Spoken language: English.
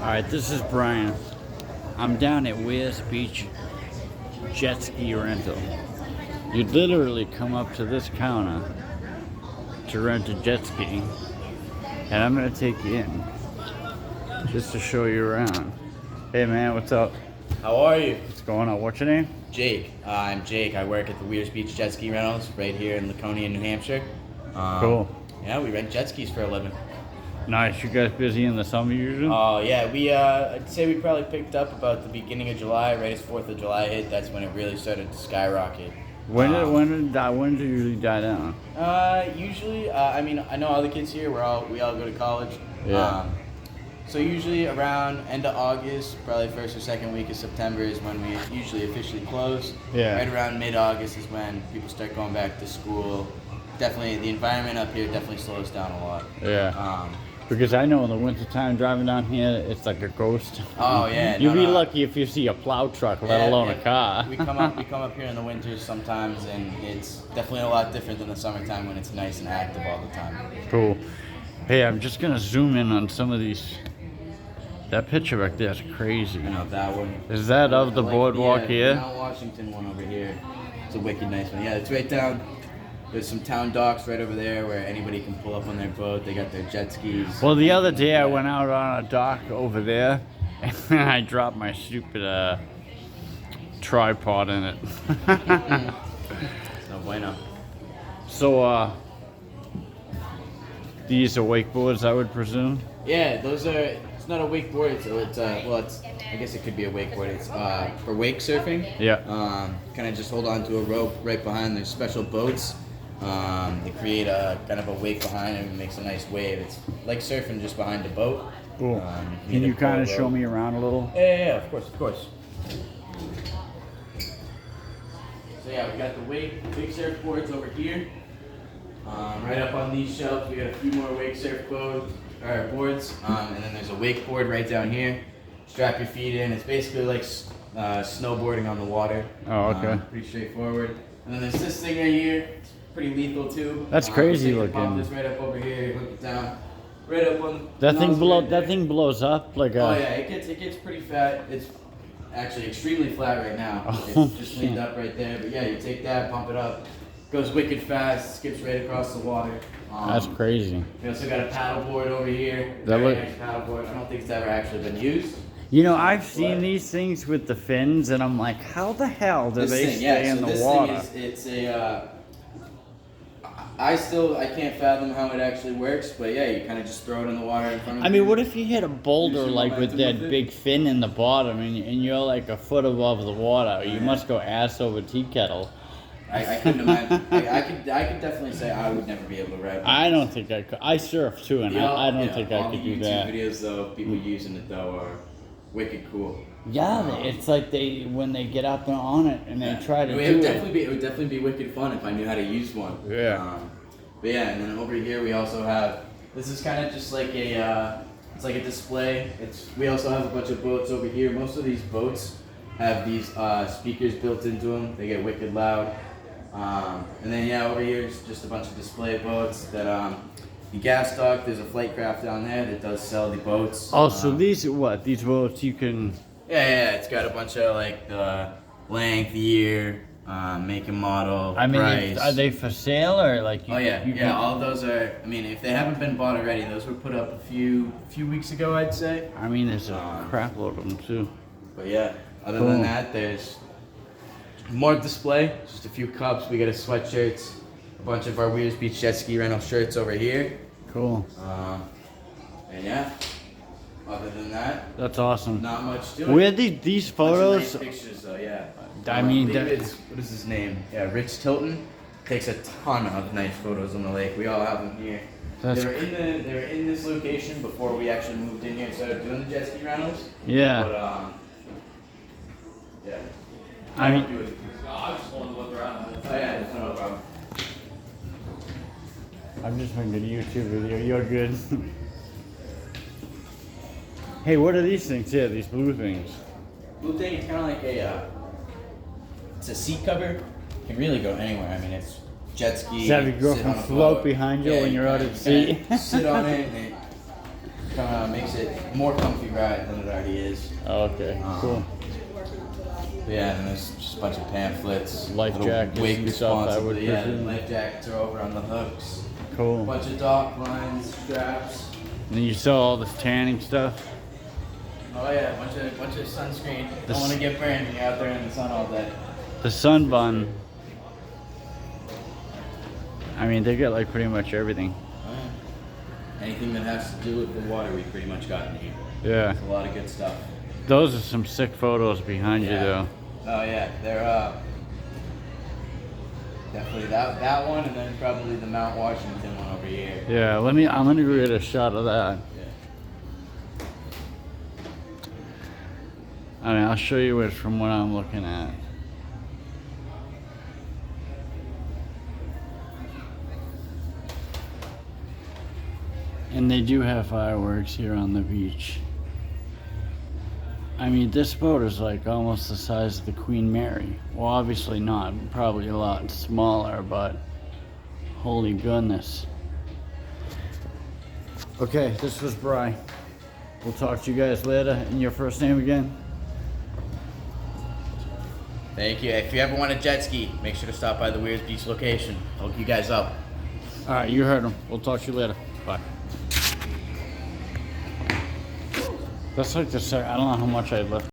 Alright, this is Brian. I'm down at Weirs Beach jet ski rental. You literally come up to this counter to rent a jet ski, and I'm gonna take you in just to show you around. Hey man, what's up? How are you? What's going on? What's your name? Jake. I'm Jake. I work at the Weirs Beach jet ski rentals right here in Laconia, New Hampshire. Cool. Yeah, we rent jet skis for a living. Nice. You guys busy in the summer usually? Oh yeah, I'd say we probably picked up about the beginning of July, right as 4th of July hit. That's when it really started to skyrocket. When did it usually die down? Usually, I mean, I know all the kids here. We all go to college. Yeah. So usually around end of August, probably first or second week of September is when we usually officially close. Yeah. Right around mid-August is when people start going back to school. Definitely, the environment up here definitely slows down a lot. Yeah. Because I know in the wintertime driving down here, it's like a ghost. Oh yeah. You'll be lucky if you see a plow truck, let alone a car. We come up here in the winters sometimes, and it's definitely a lot different than the summertime when it's nice and active all the time. Cool. Hey, I'm just gonna zoom in on some of these. That picture back there is crazy. You know that one. Is that of the boardwalk here? The Mount Washington one over here. It's a wicked nice one. Yeah, it's right down. There's some town docks right over there where anybody can pull up on their boat. They got their jet skis. Well, the other day I went out on a dock over there, and I dropped my stupid tripod in it. No bueno. So, these are wakeboards, I would presume? Yeah, those are. It's not a wakeboard. It's I guess it could be a wakeboard. It's for wake surfing. Yeah. Kind of just hold on to a rope right behind. There's special boats. They create a kind of a wake behind and it makes a nice wave. It's like surfing just behind a boat. Cool. Can you kind of show me around a little? Yeah, of course. So yeah, we got the wake surfboards over here. Right up on these shelves, we got a few more wake surf boards. And then there's a wakeboard right down here. Strap your feet in. It's basically like snowboarding on the water. Oh, okay. Pretty straightforward. And then there's this thing right here. It's pretty lethal too. That's crazy Pop looking. this right up over here. Hook it down. Right up on. That thing blows up like a. Oh yeah, it gets pretty fat. It's actually extremely flat right now. Oh, It's just leaned up right there. But yeah, you take that, pump it up. Goes wicked fast. Skips right across the water. That's crazy. We also got a paddleboard over here. Very nice paddleboard. I don't think it's ever actually been used. You know, I've seen these things with the fins, and I'm like, how the hell do they stay in the water? It's a. I can't fathom how it actually works, but yeah, you kind of just throw it in the water in front of you. I mean, what if you hit a boulder like with that big fin in the bottom, and you're like a foot above the water? You must go ass over tea kettle. I couldn't imagine. I could definitely say I would never be able to ride. I don't think I could. I surf too, and I don't think I could do that. All the YouTube videos though, people using it though are wicked cool. Yeah, it's like when they get up on it and they try to do it. It would definitely be wicked fun if I knew how to use one. Yeah. But yeah, and then over here we also have. This is kind of just like a. It's like a display. We also have a bunch of boats over here. Most of these boats have these speakers built into them. They get wicked loud. And then yeah, over here is just a bunch of display boats that the gas dock. There's a flight craft down there that does sell the boats. Oh, so these are what? These boats you can. Yeah. It's got a bunch of like the length, year, make and model. I mean, price. are they for sale or like? All of those are. I mean, if they haven't been bought already, those were put up a few weeks ago, I'd say. I mean, there's a crap load of them too. But yeah, other than that, there's more display. Just a few cups. We got a sweatshirts, a bunch of our Weirs Beach jet ski rental shirts over here. Cool. And yeah, other than that, that's awesome. Not much to it. Where these photos? Nice pictures though, yeah. I mean, what is his name? Yeah, Rich Tilton takes a ton of nice photos on the lake. We all have them here. They were in this location before we actually moved in here and started doing the jet ski rentals. Yeah. But yeah. I mean, I just wanted to look around. Oh yeah, that's no problem. I'm just making a YouTube video. You're good. Hey, what are these things here? These blue things? Blue thing, it's kind of like it's a seat cover. It can really go anywhere. I mean, it's jet ski. Does that have your girlfriend float behind you when you're out at sea? Sit on it. And makes it more comfy ride than it already is. Okay, cool. Yeah, and there's just a bunch of pamphlets. Life little jackets wig and stuff, I would responsibility. Yeah, presume. life jackets are over on the hooks. A Cool. bunch of dock lines, straps. And you sell all this tanning stuff? Oh yeah, a bunch of sunscreen. Don't want to get burned when you're out there in the sun all day. The sun bun. I mean, they got like pretty much everything. Oh, yeah. Anything that has to do with the water, we pretty much got in here. Yeah. There's a lot of good stuff. Those are some sick photos behind you, though. Oh yeah, they're definitely that one, and then probably the Mount Washington one over here. Yeah. I'm gonna go get a shot of that. Yeah. I mean, I'll show you it from what I'm looking at. And they do have fireworks here on the beach. I mean, this boat is like almost the size of the Queen Mary. Well, obviously not, probably a lot smaller, but holy goodness. Okay, this was Bri. We'll talk to you guys later. And your first name again? Thank you. If you ever want to jet ski, make sure to stop by the Weirs Beach location. I'll hook you guys up. All right, you heard him. We'll talk to you later. Bye. That's like the second. I don't know how much I left.